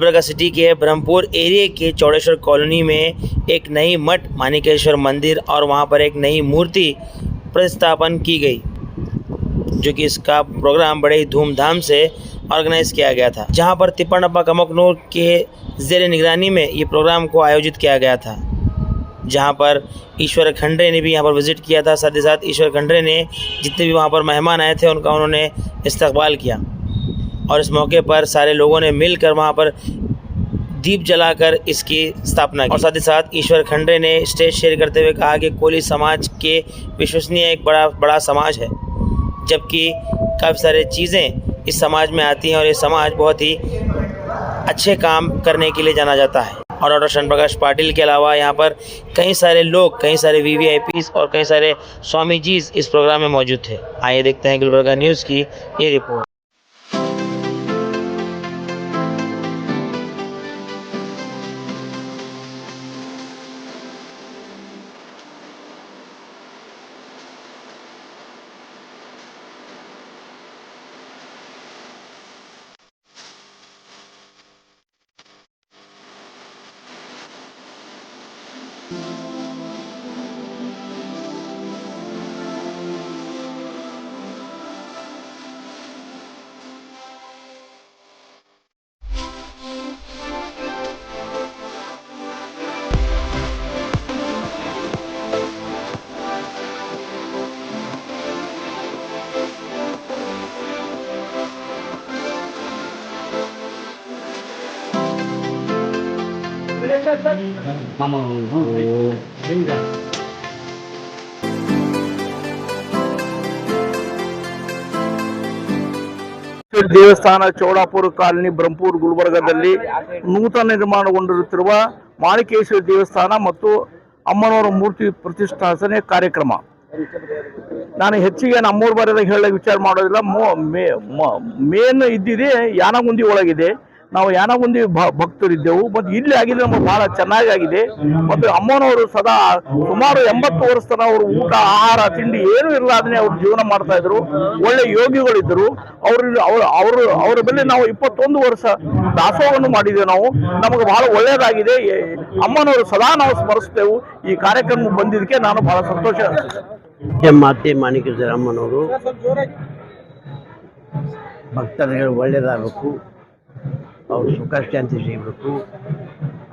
Gulbarga city के Brahmapur area के Chaureshwar colony में एक नई मठ माणिकेश्वर मंदिर और वहां पर एक नई मूर्ति प्रतिस्थापन की गई, जो कि इसका प्रोग्राम बड़े ही धूमधाम से ऑर्गेनाइज किया गया था, जहां पर तिप्पणप्पा कमकनूर के ज़ेर निगरानी में ये प्रोग्राम को आयोजित किया गया था, जहां पर ईश्वर खंड्रे ने भी यहां पर विज़िट किया था। साथ ही साथ ईश्वर खंड्रे ने जितने भी वहां पर मेहमान आए थे उनका उन्होंने इस्तकबाल किया और इस मौके पर सारे लोगों ने मिलकर वहां पर दीप जलाकर इसकी स्थापना की। और साथ ही साथ ईश्वर खंड्रे ने स्टेज शेयर करते हुए कहा कि कोली समाज के विश्वसनीय एक बड़ा समाज है, जबकि काफ़ी सारे चीज़ें इस समाज में आती हैं और ये समाज बहुत ही अच्छे काम करने के लिए जाना जाता है। और डॉक्टर शरण प्रकाश पाटिल के अलावा यहाँ पर कई सारे लोग, कई सारे VVIPs और कई सारे स्वामी जी इस प्रोग्राम में मौजूद थे। आइए देखते हैं गुलबर्गा न्यूज़ की ये रिपोर्ट। ದೇವಸ್ಥಾನ ಚೌಡಾಪುರ ಕಾಲನಿ ಬ್ರಹ್ಮಪುರ ಗುಲ್ಬರ್ಗದಲ್ಲಿ ನೂತನ ನಿರ್ಮಾಣಗೊಂಡಿರುತ್ತಿರುವ ಮಾಣಿಕೇಶ್ವರ ದೇವಸ್ಥಾನ ಮತ್ತು ಅಮ್ಮನವರ ಮೂರ್ತಿ ಪ್ರತಿಷ್ಠಾಪನೆ ಕಾರ್ಯಕ್ರಮ. ನಾನು ಹೆಚ್ಚಿಗೆ ನಮ್ಮೂರು ಬರೆದಾಗ ಹೇಳಕ್ಕೆ ವಿಚಾರ ಮಾಡೋದಿಲ್ಲ. ಮೇನ್ ಇದ್ದಿದೆ ಯಾನಗುಂದಿ ಒಳಗಿದೆ. ನಾವು ಯಾನಗುಂದಿ ಭಕ್ತರಿದ್ದೆವು ಮತ್ತು ಇಲ್ಲಿ ಆಗಿದೆ ನಮಗೆ ಬಹಳ ಚೆನ್ನಾಗಿ ಆಗಿದೆ. ಮತ್ತು ಅಮ್ಮನವರು ಸದಾ ಸುಮಾರು 80 ವರ್ಷ ತನಕ ಅವರು ಊಟ ಆಹಾರ ತಿಂಡಿ ಏನು ಇರಲಾದನೆ ಅವ್ರು ಜೀವನ ಮಾಡ್ತಾ ಇದ್ರು. ಒಳ್ಳೆ ಯೋಗಿಗಳಿದ್ದರು. ಅವರ ಮೇಲೆ ನಾವು 21 ವರ್ಷ ದಾಸೋಹವನ್ನು ಮಾಡಿದ್ದೇವೆ. ನಮಗೆ ಬಹಳ ಒಳ್ಳೆಯದಾಗಿದೆ. ಅಮ್ಮನವರು ಸದಾ ನಾವು ಸ್ಮರಿಸ್ತೇವೆ. ಈ ಕಾರ್ಯಕ್ರಮ ಬಂದಿದ್ದಕ್ಕೆ ನಾನು ಬಹಳ ಸಂತೋಷ ಅನಿಸಿದೆ. ಮಾತೆ ಮಾಣಿಕೇಶ್ವರ ಅಮ್ಮನವರು ಭಕ್ತರಿಗೆ ಒಳ್ಳೆಯದಾಗಬೇಕು, ಅವ್ರು ಸುಖ ಶಾಂತಿ ಸಿಗಬೇಕು,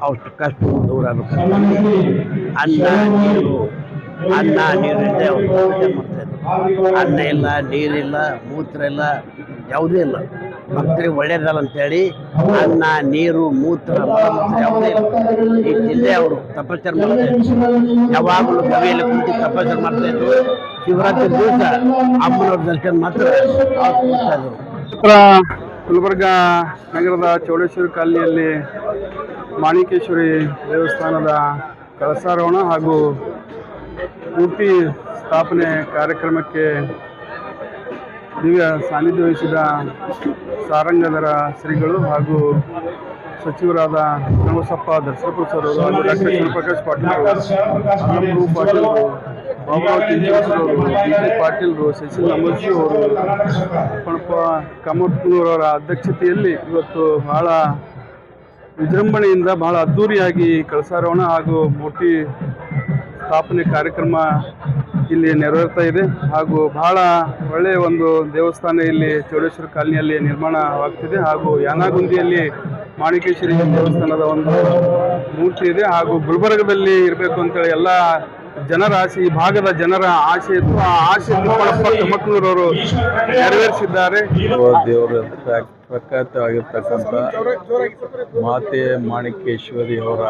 ಅವ್ರ ಕಷ್ಟ ದೂರ ಆಗಬೇಕು. ಅನ್ನ ನೀರಿಲ್ಲದೆ ಅವ್ರು ಪೂಜೆ ಮಾಡ್ತಾಯಿದ್ರು. ಅನ್ನ ಇಲ್ಲ, ನೀರಿಲ್ಲ, ಮೂತ್ರ ಇಲ್ಲ, ಯಾವುದೇ ಇಲ್ಲ. ಭಕ್ತರಿಗೆ ಒಳ್ಳೇದಲ್ಲ ಅಂತೇಳಿ ಅನ್ನ ನೀರು ಮೂತ್ರ ಯಾವುದೇ ಇಲ್ಲ. ಈ ತಿಂದೆ ಅವರು ತಪಸ್ಸರು ಮಾಡ್ತಾಯಿದ್ರು. ಯಾವಾಗಲೂ ಗವಿಯಲ್ಲಿ ಕುಂತು ತಪಸ್ಸರು ಮಾಡ್ತಾಯಿದ್ರು. ಶಿವರಾತ್ರಿ ದಿವಸ ಅಮ್ಮನವ್ರ ದರ್ಶನ ಮಾತ್ರ ಅವ್ರು ಕೊಡ್ತಾಯಿದ್ರು. ಗುಲ್ಬರ್ಗಾ ನಗರದ ಚೌಡೇಶ್ವರ ಕಾಲನಿಯಲ್ಲಿ ಮಾಣಿಕೇಶ್ವರಿ ದೇವಸ್ಥಾನದ ಕಳಸಾರೋಹಣ ಹಾಗೂ ಮೂರ್ತಿ ಸ್ಥಾಪನೆ ಕಾರ್ಯಕ್ರಮಕ್ಕೆ ದಿವ್ಯ ಸಾನ್ನಿಧ್ಯ ವಹಿಸಿದ ಸಾರಂಗಧರ ಶ್ರೀಗಳು ಹಾಗೂ ಸಚಿವರಾದ ಶ್ರೀನಿವಾಸಪ್ಪ ದರ್ಶನಪುರ ಸರ್ ಅವರು ಹಾಗೂ ಡಾಕ್ಟರ್ ಶಿವಪ್ರಕಾಶ್ ಪಾಟೀಲ್ ಅವರು, ಅಲ್ಲಂಬು ಪಾಟೀಲ್ ಅವರು, ಬಾಬುರಾವ್ ಅವರು, BC ಪಾಟೀಲ್ರು, ಶಶಿಲ್ ನಮೋಜಿ ಅವರು, ತಿಪ್ಪಣಪ್ಪ ಕಮಕನೂರವರ ಅಧ್ಯಕ್ಷತೆಯಲ್ಲಿ ಇವತ್ತು ಬಹಳ ವಿಜೃಂಭಣೆಯಿಂದ ಬಹಳ ಅದ್ಧೂರಿಯಾಗಿ ಕಳಸಾರೋಹಣ ಹಾಗೂ ಮೂರ್ತಿ ಸ್ಥಾಪನೆ ಕಾರ್ಯಕ್ರಮ ಇಲ್ಲಿ ನೆರವೇರ್ತಾ ಇದೆ. ಹಾಗೂ ಬಹಳ ಒಳ್ಳೆಯ ಒಂದು ದೇವಸ್ಥಾನ ಇಲ್ಲಿ ಚೌಡೇಶ್ವರ ಕಾಲನಿಯಲ್ಲಿ ನಿರ್ಮಾಣವಾಗ್ತಿದೆ. ಹಾಗೂ ಯಾನಗುಂದಿಯಲ್ಲಿ ಮಾಣಿಕೇಶ್ವರಿ ದೇವಸ್ಥಾನದ ಒಂದು ಮೂರ್ತಿ ಇದೆ. ಹಾಗೂ ಗುಲ್ಬರ್ಗದಲ್ಲಿ ಇರಬೇಕು ಅಂತೇಳಿ ಎಲ್ಲ ಜನರ ಆಸೆ, ಈ ಭಾಗದ ಜನರ ಆಸೆ ಇತ್ತು. ಆ ಆಸೆ ತಿಪ್ಪಣಪ್ಪ ಕಮಕನೂರವರು ನೆರವೇರಿಸಿದ್ದಾರೆ. ದೇವರ ಪ್ರಖ್ಯಾತವಾಗಿರ್ತಕ್ಕಂಥ ಮಾತೆ ಮಾಣಿಕೇಶ್ವರಿ ಅವರ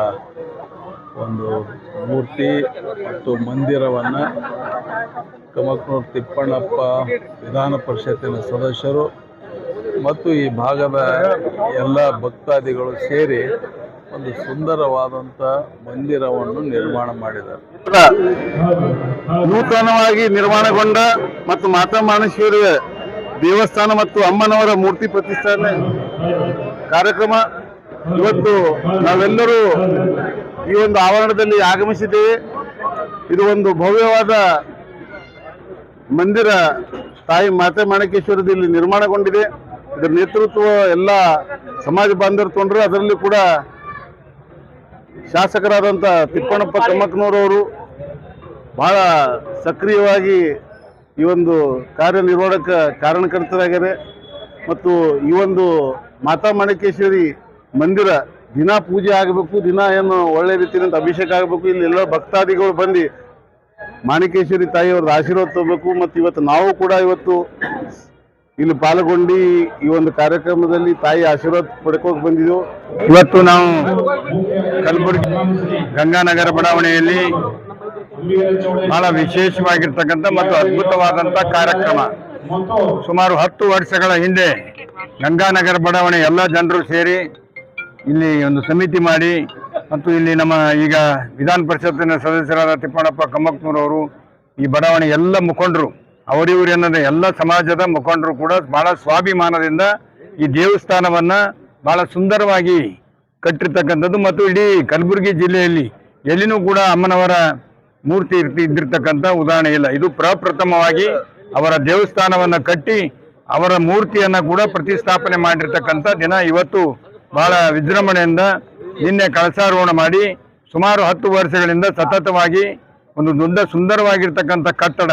ಒಂದು ಮೂರ್ತಿ ಮತ್ತು ಮಂದಿರವನ್ನು ಕಮಕನೂರು ತಿಪ್ಪಣ್ಣಪ್ಪ ವಿಧಾನ ಪರಿಷತ್ತಿನ ಸದಸ್ಯರು ಮತ್ತು ಈ ಭಾಗದ ಎಲ್ಲ ಭಕ್ತಾದಿಗಳು ಸೇರಿ ಒಂದು ಸುಂದರವಾದಂಥ ಮಂದಿರವನ್ನು ನಿರ್ಮಾಣ ಮಾಡಿದ್ದಾರೆ. ನೂತನವಾಗಿ ನಿರ್ಮಾಣಗೊಂಡ ಮತ್ತು ಮಾತಾ ಮಾಣಿಕೇಶ್ವರಿ ದೇವಸ್ಥಾನ ಮತ್ತು ಅಮ್ಮನವರ ಮೂರ್ತಿ ಪ್ರತಿಷ್ಠಾಪನೆ ಕಾರ್ಯಕ್ರಮ ಇವತ್ತು ನಾವೆಲ್ಲರೂ ಈ ಒಂದು ಆವರಣದಲ್ಲಿ ಆಗಮಿಸಿದ್ದೇವೆ. ಇದು ಒಂದು ಭವ್ಯವಾದ ಮಂದಿರ ತಾಯಿ ಮಾತೆ ಮಾಣಿಕೇಶ್ವರದಲ್ಲಿ ನಿರ್ಮಾಣಗೊಂಡಿದೆ. ಇದರ ನೇತೃತ್ವ ಎಲ್ಲ ಸಮಾಜ ಬಾಂಧವರು ತೊಗೊಂಡ್ರೆ ಅದರಲ್ಲಿ ಕೂಡ ಶಾಸಕರಾದಂಥ ತಿಪ್ಪಣ್ಣಪ್ಪ ಕಮ್ಮಕ್ಕನವರವರು ಬಹಳ ಸಕ್ರಿಯವಾಗಿ ಈ ಒಂದು ಕಾರ್ಯನಿರ್ವಹಣಕ್ಕೆ ಕಾರಣಕರ್ತರಾಗ್ಯಾರೆ. ಮತ್ತು ಈ ಒಂದು ಮಾತಾ ಮಾಣಿಕೇಶ್ವರಿ ಮಂದಿರ ದಿನ ಪೂಜೆ ಆಗಬೇಕು, ದಿನ ಏನು ಒಳ್ಳೆ ರೀತಿಯಿಂದ ಅಭಿಷೇಕ ಆಗಬೇಕು. ಇಲ್ಲಿ ಎಲ್ಲ ಭಕ್ತಾದಿಗಳು ಬಂದು ಮಾಣಿಕೇಶ್ವರಿ ತಾಯಿಯವ್ರದ್ದು ಆಶೀರ್ವಾದ ತಗೋಬೇಕು. ಮತ್ತು ಇವತ್ತು ನಾವು ಕೂಡ ಇವತ್ತು ಇಲ್ಲಿ ಪಾಲ್ಗೊಂಡು ಈ ಒಂದು ಕಾರ್ಯಕ್ರಮದಲ್ಲಿ ತಾಯಿ ಆಶೀರ್ವಾದ ಪಡ್ಕೋಕೆ ಬಂದಿದ್ದೆವು. ಇವತ್ತು ನಾವು ಕಲಬುರಗಿ ಗಂಗಾನಗರ ಬಡಾವಣೆಯಲ್ಲಿ ಬಹಳ ವಿಶೇಷವಾಗಿರ್ತಕ್ಕಂಥ ಮತ್ತು ಅದ್ಭುತವಾದಂಥ ಕಾರ್ಯಕ್ರಮ. ಸುಮಾರು 10 ವರ್ಷಗಳ ಹಿಂದೆ ಗಂಗಾನಗರ ಬಡಾವಣೆ ಎಲ್ಲ ಜನರು ಸೇರಿ ಇಲ್ಲಿ ಒಂದು ಸಮಿತಿ ಮಾಡಿ ಮತ್ತು ಇಲ್ಲಿ ನಮ್ಮ ಈಗ ವಿಧಾನ ಪರಿಷತ್ತಿನ ಸದಸ್ಯರಾದ ತಿಪ್ಪಣ್ಣಪ್ಪ ಕಮ್ಮಕ್ಕನೂರವರು ಈ ಬಡಾವಣೆ ಎಲ್ಲ ಮುಖಂಡರು ಅವರಿವರು ಏನಂದರೆ ಎಲ್ಲ ಸಮಾಜದ ಮುಖಂಡರು ಕೂಡ ಬಹಳ ಸ್ವಾಭಿಮಾನದಿಂದ ಈ ದೇವಸ್ಥಾನವನ್ನು ಬಹಳ ಸುಂದರವಾಗಿ ಕಟ್ಟಿರ್ತಕ್ಕಂಥದ್ದು ಮತ್ತು ಇಡೀ ಕಲಬುರಗಿ ಜಿಲ್ಲೆಯಲ್ಲಿ ಎಲ್ಲಿನೂ ಕೂಡ ಅಮ್ಮನವರ ಮೂರ್ತಿ ಇದ್ದಿರ್ತಕ್ಕಂಥ ಉದಾಹರಣೆ ಇಲ್ಲ. ಇದು ಪ್ರಪ್ರಥಮವಾಗಿ ಅವರ ದೇವಸ್ಥಾನವನ್ನು ಕಟ್ಟಿ ಅವರ ಮೂರ್ತಿಯನ್ನು ಕೂಡ ಪ್ರತಿಷ್ಠಾಪನೆ ಮಾಡಿರ್ತಕ್ಕಂಥ ದಿನ ಇವತ್ತು ಬಹಳ ವಿಜೃಂಭಣೆಯಿಂದ ನಿನ್ನೆ ಕಳಸಾರೋಹಣ ಮಾಡಿ ಸುಮಾರು 10 ವರ್ಷಗಳಿಂದ ಸತತವಾಗಿ ಒಂದು ದೊಡ್ಡ ಸುಂದರವಾಗಿರ್ತಕ್ಕಂಥ ಕಟ್ಟಡ,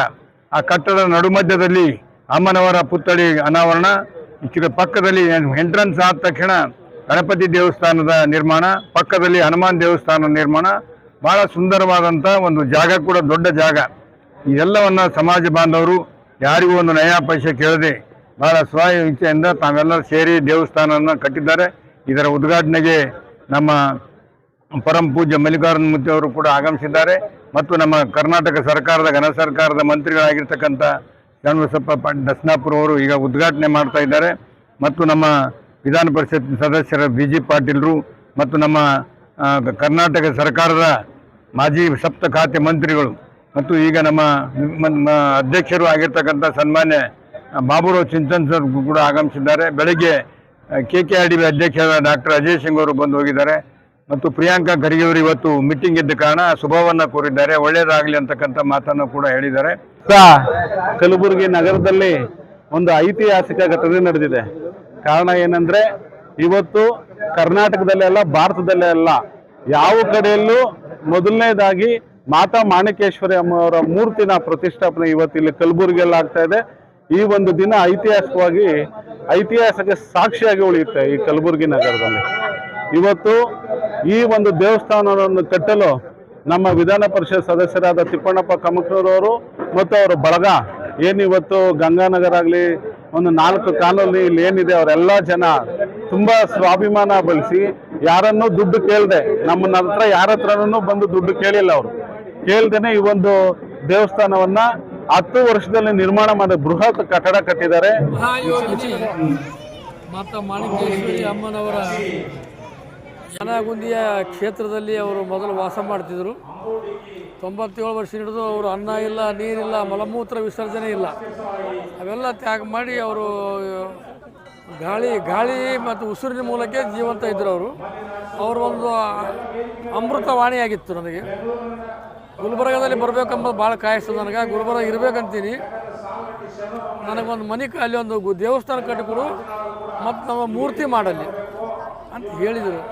ಆ ಕಟ್ಟಡದ ನಡುಮಧ್ಯದಲ್ಲಿ ಅಮ್ಮನವರ ಪುತ್ಥಳಿ ಅನಾವರಣ, ಇದರ ಪಕ್ಕದಲ್ಲಿ ಎಂಟ್ರನ್ಸ್ ಆದ ತಕ್ಷಣ ಗಣಪತಿ ದೇವಸ್ಥಾನದ ನಿರ್ಮಾಣ, ಪಕ್ಕದಲ್ಲಿ ಹನುಮಾನ್ ದೇವಸ್ಥಾನ ನಿರ್ಮಾಣ, ಬಹಳ ಸುಂದರವಾದಂಥ ಒಂದು ಜಾಗ ಕೂಡ ದೊಡ್ಡ ಜಾಗ. ಇದೆಲ್ಲವನ್ನು ಸಮಾಜ ಬಾಂಧವರು ಯಾರಿಗೂ ಒಂದು ನಯಾ ಪೈಸೆ ಕೇಳದೆ ಬಹಳ ಸ್ವ ಇಚ್ಛೆಯಿಂದ ತಾವೆಲ್ಲರೂ ಸೇರಿ ದೇವಸ್ಥಾನವನ್ನು ಕಟ್ಟಿದ್ದಾರೆ. ಇದರ ಉದ್ಘಾಟನೆಗೆ ನಮ್ಮ ಪರಮ ಪೂಜ್ಯ ಮಲ್ಲಿಕಾರ್ಜುನ ಮೂರ್ತಿ ಅವರು ಕೂಡ ಆಗಮಿಸಿದ್ದಾರೆ ಮತ್ತು ನಮ್ಮ ಕರ್ನಾಟಕ ಸರ್ಕಾರದ ಘನ ಸರ್ಕಾರದ ಮಂತ್ರಿಗಳಾಗಿರ್ತಕ್ಕಂಥ ಷಣ್ಬಸಪ್ಪ ದಸ್ನಾಪುರ ಅವರು ಈಗ ಉದ್ಘಾಟನೆ ಮಾಡ್ತಾ ಇದ್ದಾರೆ. ಮತ್ತು ನಮ್ಮ ವಿಧಾನ ಪರಿಷತ್ ಸದಸ್ಯರ BG ಪಾಟೀಲರು ಮತ್ತು ನಮ್ಮ ಕರ್ನಾಟಕ ಸರ್ಕಾರದ ಮಾಜಿ ಸಪ್ತ ಖಾತೆ ಮಂತ್ರಿಗಳು ಮತ್ತು ಈಗ ನಮ್ಮ ಅಧ್ಯಕ್ಷರು ಆಗಿರ್ತಕ್ಕಂಥ ಸನ್ಮಾನ್ಯ ಬಾಬುರಾವ್ ಚಿಂತನ್ ಸರ್ ಕೂಡ ಆಗಮಿಸಿದ್ದಾರೆ. ಬೆಳಗ್ಗೆ KKRDB ಅಧ್ಯಕ್ಷರಾದ ಡಾಕ್ಟರ್ ಅಜಯ್ ಸಿಂಗ್ ಅವರು ಬಂದು ಹೋಗಿದ್ದಾರೆ ಮತ್ತು ಪ್ರಿಯಾಂಕಾ ಖರ್ಗೆ ಅವರು ಇವತ್ತು ಮೀಟಿಂಗ್ ಇದ್ದ ಕಾರಣ ಶುಭವನ್ನು ಕೋರಿದ್ದಾರೆ, ಒಳ್ಳೆಯದಾಗಲಿ ಅಂತಕ್ಕಂಥ ಮಾತನ್ನು ಕೂಡ ಹೇಳಿದ್ದಾರೆ. ಕಲಬುರಗಿ ನಗರದಲ್ಲಿ ಒಂದು ಐತಿಹಾಸಿಕ ಘಟನೆ ನಡೆದಿದೆ. ಕಾರಣ ಏನಂದ್ರೆ ಇವತ್ತು ಕರ್ನಾಟಕದಲ್ಲೆಲ್ಲ ಭಾರತದಲ್ಲೇ ಅಲ್ಲ ಯಾವ ಕಡೆಯಲ್ಲೂ ಮೊದಲನೇದಾಗಿ ಮಾತಾ ಮಾಣಿಕೇಶ್ವರಿ ಅಮ್ಮವರ ಮೂರ್ತಿನ ಪ್ರತಿಷ್ಠಾಪನೆ ಇವತ್ತು ಇಲ್ಲಿ ಕಲಬುರಗಿಯಲ್ಲಿ ಆಗ್ತಾ ಇದೆ. ಈ ಒಂದು ದಿನ ಐತಿಹಾಸಿಕ ಸಾಕ್ಷಿಯಾಗಿ ಉಳಿಯುತ್ತೆ ಈ ಕಲಬುರಗಿ ನಗರದಲ್ಲಿ. ಇವತ್ತು ಈ ಒಂದು ದೇವಸ್ಥಾನವನ್ನು ಕಟ್ಟಲು ನಮ್ಮ ವಿಧಾನ ಪರಿಷತ್ ಸದಸ್ಯರಾದ ತಿಪ್ಪಣ್ಣಪ್ಪ ಕಮ್ಮಕ್ಕನೂರವರು ಮತ್ತು ಅವರ ಬಳಗ ಏನಿವತ್ತು ಗಂಗಾನಗರ ಆಗಲಿ ಒಂದು 4 ಕಾಲೋನಿ ಇಲ್ಲಿ ಏನಿದೆ ಅವರೆಲ್ಲ ಜನ ತುಂಬ ಸ್ವಾಭಿಮಾನ ಬಳಸಿ ಯಾರನ್ನೂ ದುಡ್ಡು ಕೇಳದೆ, ನಮ್ಮನ್ನ ಹತ್ರ ಯಾರ ಹತ್ರನೂ ಬಂದು ದುಡ್ಡು ಕೇಳಿಲ್ಲ. ಅವರು ಕೇಳ್ದೇನೆ ಈ ಒಂದು ದೇವಸ್ಥಾನವನ್ನ 10 ವರ್ಷದಲ್ಲಿ ನಿರ್ಮಾಣ ಮಾಡಿ ಬೃಹತ್ ಕಟ್ಟಡ ಕಟ್ಟಿದ್ದಾರೆ. ಮಾತಾ ಮಾಣಿಕೇಶ್ವರಿ ಅಮ್ಮನವರ ಜನಗುಂದಿಯ ಕ್ಷೇತ್ರದಲ್ಲಿ ಅವರು ಮೊದಲು ವಾಸ ಮಾಡ್ತಿದ್ರು. 97 ವರ್ಷ ಹಿಡಿದು ಅವರು ಅನ್ನ ಇಲ್ಲ, ನೀರಿಲ್ಲ, ಮಲಮೂತ್ರ ವಿಸರ್ಜನೆ ಇಲ್ಲ, ಅವೆಲ್ಲ ತ್ಯಾಗ ಮಾಡಿ ಅವರು ಗಾಳಿ ಮತ್ತು ಉಸಿರಿನ ಮೂಲಕ ಜೀವಂತ ಇದ್ದರು. ಅವರು ಒಂದು ಅಮೃತವಾಣಿಯಾಗಿತ್ತು. ನನಗೆ ಗುಲ್ಬರ್ಗದಲ್ಲಿ ಬರಬೇಕೆಂಬುದು ಭಾಳ ಕಾಯಿಸ್ತದೆ. ನನಗೆ ಗುಲ್ಬರ್ಗ ಇರಬೇಕಂತೀನಿ, ನನಗೊಂದು ಮನೆ ಅಲ್ಲಿ ಒಂದು ದೇವಸ್ಥಾನ ಕಟ್ಟಿಕೊಡು ಮತ್ತು ನಮ್ಮ ಮೂರ್ತಿ ಮಾಡಲಿ ಅಂತ ಹೇಳಿದರು.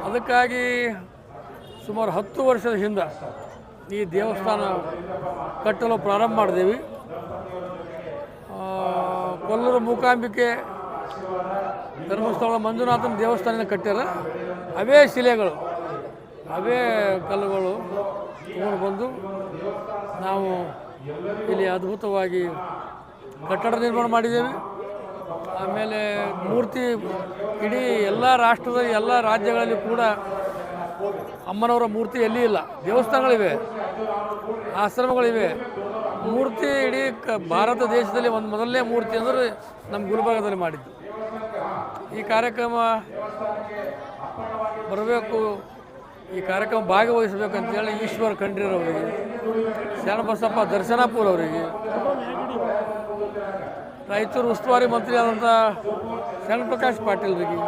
ಅದಕ್ಕಾಗಿ ಸುಮಾರು 10 ವರ್ಷದ ಹಿಂದೆ ಈ ದೇವಸ್ಥಾನ ಕಟ್ಟಲು ಪ್ರಾರಂಭ ಮಾಡಿದೆವು. ಕೊಲ್ಲೂರು ಮೂಕಾಂಬಿಕೆ ಧರ್ಮಸ್ಥಳ ಮಂಜುನಾಥನ ದೇವಸ್ಥಾನ ಕಟ್ಟ್ಯಾರ. ಅವೇ ಶಿಲೆಗಳು, ಅವೇ ಕಲ್ಲುಗಳು ತಗೊಂಡು ಬಂದು ನಾವು ಇಲ್ಲಿ ಅದ್ಭುತವಾಗಿ ಕಟ್ಟಡ ನಿರ್ಮಾಣ ಮಾಡಿದ್ದೇವೆ. ಆಮೇಲೆ ಮೂರ್ತಿ ಇಡೀ ಎಲ್ಲ ರಾಷ್ಟ್ರದ ಎಲ್ಲ ರಾಜ್ಯಗಳಲ್ಲಿ ಕೂಡ ಅಮ್ಮನವರ ಮೂರ್ತಿ ಎಲ್ಲಿ ಇಲ್ಲ. ದೇವಸ್ಥಾನಗಳಿವೆ, ಆಶ್ರಮಗಳಿವೆ, ಮೂರ್ತಿ ಇಡೀ ಭಾರತ ದೇಶದಲ್ಲಿ ಒಂದು ಮೊದಲನೇ ಮೂರ್ತಿ ಅಂದರೆ ನಮ್ಮ ಗುಲ್ಬರ್ಗದಲ್ಲಿ ಮಾಡಿದ್ದು. ಈ ಕಾರ್ಯಕ್ರಮ ಬರಬೇಕು, ಈ ಕಾರ್ಯಕ್ರಮ ಭಾಗವಹಿಸಬೇಕಂತೇಳಿ ಈಶ್ವರ್ ಖಂಡ್ರೆರವರಿಗೆ, ಶರಣಬಸಪ್ಪ ದರ್ಶನಾಪುರ ಅವರಿಗೆ, ರಾಯಚೂರು ಉಸ್ತುವಾರಿ ಮಂತ್ರಿ ಆದಂಥ ಶರಣಪ್ರಕಾಶ್ ಪಾಟೀಲ್ರಿಗೆ,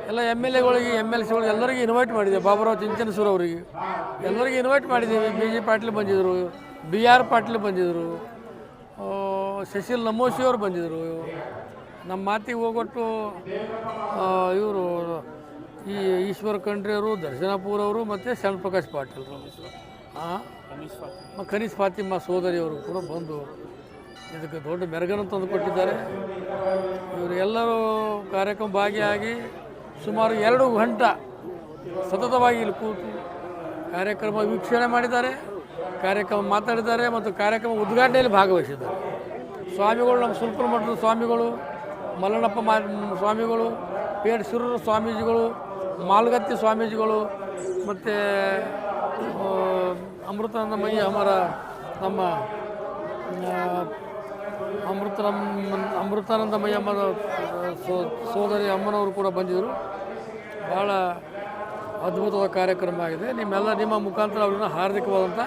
ಎಲ್ಲ MLAಗಳಿಗೆ MLCಗಳಿಗೆ ಎಲ್ಲರಿಗೂ ಇನ್ವೈಟ್ ಮಾಡಿದ್ದೇವೆ. ಬಾಬುರಾವ್ ಚಿಂಚನಸೂರು ಅವರಿಗೆ ಎಲ್ಲರಿಗೂ ಇನ್ವೈಟ್ ಮಾಡಿದ್ದೀವಿ. BG ಪಾಟೀಲ್ ಬಂದಿದ್ದರು, BR ಪಾಟೀಲ್ ಬಂದಿದ್ದರು, ಶಶಿಲ್ ನಮೋಶಿ ಅವರು ಬಂದಿದ್ದರು. ನಮ್ಮ ಮಾತಿಗೆ ಹೋಗೊಟ್ಟು ಇವರು ಈ ಈಶ್ವರ ಖಂಡ್ರೆಯವರು, ದರ್ಶನಪುರ ಅವರು ಮತ್ತು ಶರಣ್ ಪ್ರಕಾಶ್ ಪಾಟೀಲ್ ಖನೀಸ್ ಫಾತಿಮಾ ಸೋದರಿಯವರು ಕೂಡ ಬಂದು ಇದಕ್ಕೆ ದೊಡ್ಡ ಮೆರಗನ್ನು ತಂದು ಕೊಟ್ಟಿದ್ದಾರೆ. ಇವರು ಎಲ್ಲರೂ ಕಾರ್ಯಕ್ರಮ ಭಾಗಿಯಾಗಿ ಸುಮಾರು 2 ಗಂಟೆ ಸತತವಾಗಿ ಇಲ್ಲಿ ಕೂತು ಕಾರ್ಯಕ್ರಮ ವೀಕ್ಷಣೆ ಮಾಡಿದ್ದಾರೆ, ಕಾರ್ಯಕ್ರಮ ಮಾತಾಡಿದ್ದಾರೆ ಮತ್ತು ಕಾರ್ಯಕ್ರಮ ಉದ್ಘಾಟನೆಯಲ್ಲಿ ಭಾಗವಹಿಸಿದ್ದಾರೆ. ಸ್ವಾಮಿಗಳು, ನಮ್ಮ ಸುಲ್ಪುರ ಮಠದ ಸ್ವಾಮಿಗಳು, ಮಲ್ಲಣ್ಣಪ್ಪ ಸ್ವಾಮಿಗಳು, ಪೇಡ್ ಶಿರೂರು ಸ್ವಾಮೀಜಿಗಳು, ಮಾಲ್ಗತ್ತಿ ಸ್ವಾಮೀಜಿಗಳು ಮತ್ತು ಅಮೃತಾನಂದಮಯಿ ನಮ್ಮ ಅಮೃತಾನಂದಮಯಿ ಅಮ್ಮನ ಸೋದರಿ ಅಮ್ಮನವರು ಕೂಡ ಬಂದಿದ್ದರು. ಭಾಳ ಅದ್ಭುತವಾದ ಕಾರ್ಯಕ್ರಮ ಆಗಿದೆ. ನಿಮ್ಮ ಮುಖಾಂತರ ಅವ್ರನ್ನ ಹಾರ್ದಿಕವಾದಂಥ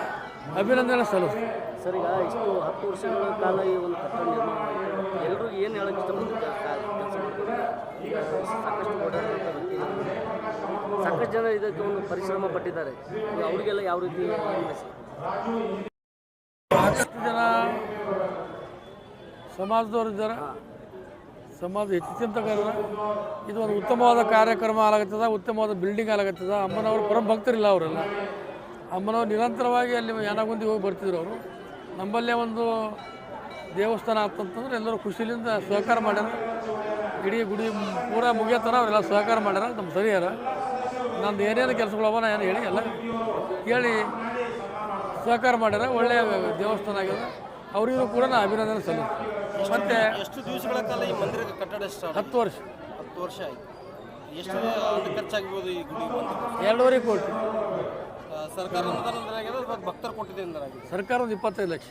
ಅಭಿನಂದನೆ ಸಲ್ಲಿಸ್ತೀನಿ. ಸರ್, ಈಗ ಇಷ್ಟು 10 ವರ್ಷಗಳ ಕಾಲ ಈ ಒಂದು ಕಟ್ಟಡ ನಿರ್ಮಾಣ ಆಗಿದೆ. ಎಲ್ಲರೂ ಏನು ಹೇಳೋಕ್ಕೆ ಇಷ್ಟಪಡ್ತಾರೆ? ಕೆಲಸ ಮಾಡ್ತಾರೆ, ಸಾಕಷ್ಟು ಓಡಾಡುವಂಥ ವ್ಯಕ್ತಿ, ಸಾಕಷ್ಟು ಜನ ಇದಕ್ಕೆ ಒಂದು ಪರಿಶ್ರಮ ಪಟ್ಟಿದ್ದಾರೆ. ಅವರಿಗೆಲ್ಲ ಯಾವ ರೀತಿ ಸಾಕಷ್ಟು ಜನ ಸಮಾಜದವರಿದ್ದಾರೆ, ಸಮಾಜ ಹೆಚ್ಚು ಚಿಂತಕರ. ಇದು ಒಂದು ಉತ್ತಮವಾದ ಕಾರ್ಯಕ್ರಮ ಆಗತ್ತದ, ಉತ್ತಮವಾದ ಬಿಲ್ಡಿಂಗ್ ಆಗತ್ತದ. ಅಮ್ಮನವರು ಪರಮ ಭಕ್ತರಿಲ್ಲ, ಅವರೆಲ್ಲ ಅಮ್ಮನವ್ರು ನಿರಂತರವಾಗಿ ಅಲ್ಲಿ ಯಾನಗುಂದಿ ಹೋಗಿ ಬರ್ತಿದ್ರು. ಅವರು ನಮ್ಮಲ್ಲೇ ಒಂದು ದೇವಸ್ಥಾನ ಆಗ್ತಂತಂದ್ರೆ ಎಲ್ಲರೂ ಖುಷಿಲಿಂದ ಸಹಕಾರ ಮಾಡ್ಯಾರ. ಇಡೀ ಗುಡಿ ಪೂರ ಮುಗಿಯತನ ಅವರೆಲ್ಲ ಸಹಕಾರ ಮಾಡ್ಯಾರ. ನಮ್ಮ ಸರಿಯಾರ ನಂದು ಏನೇನು ಕೆಲಸಗಳವ ನಾ ಏನು ಹೇಳಿ ಎಲ್ಲ ಕೇಳಿ ಸಹಕಾರ ಮಾಡ್ಯಾರ. ಒಳ್ಳೆಯ ದೇವಸ್ಥಾನ ಆಗಿದೆ. ಅವರಿಗೂ ಕೂಡ ನಾನು ಅಭಿನಂದನೆ ಸಲ್ಲಿಸ್ತೀನಿ. ಮತ್ತು ಎಷ್ಟು ದಿವಸಗಳ ಕಾಲ ಈ ಮಂದಿರ ಕಟ್ಟಡ 10 ವರ್ಷ 10 ವರ್ಷ ಆಯಿತು. ಎಷ್ಟು ಖರ್ಚಾಗಿರ್ಬೋದು ಈ ಗುಡಿ? 2.5 ಕೋಟಿ. ಸರ್ಕಾರ ಅನುದಾನದಾಗಿದೆ, ಭಕ್ತರು ಕೊಟ್ಟಿದೆ. ಸರ್ಕಾರ ಒಂದು 25 ಲಕ್ಷ.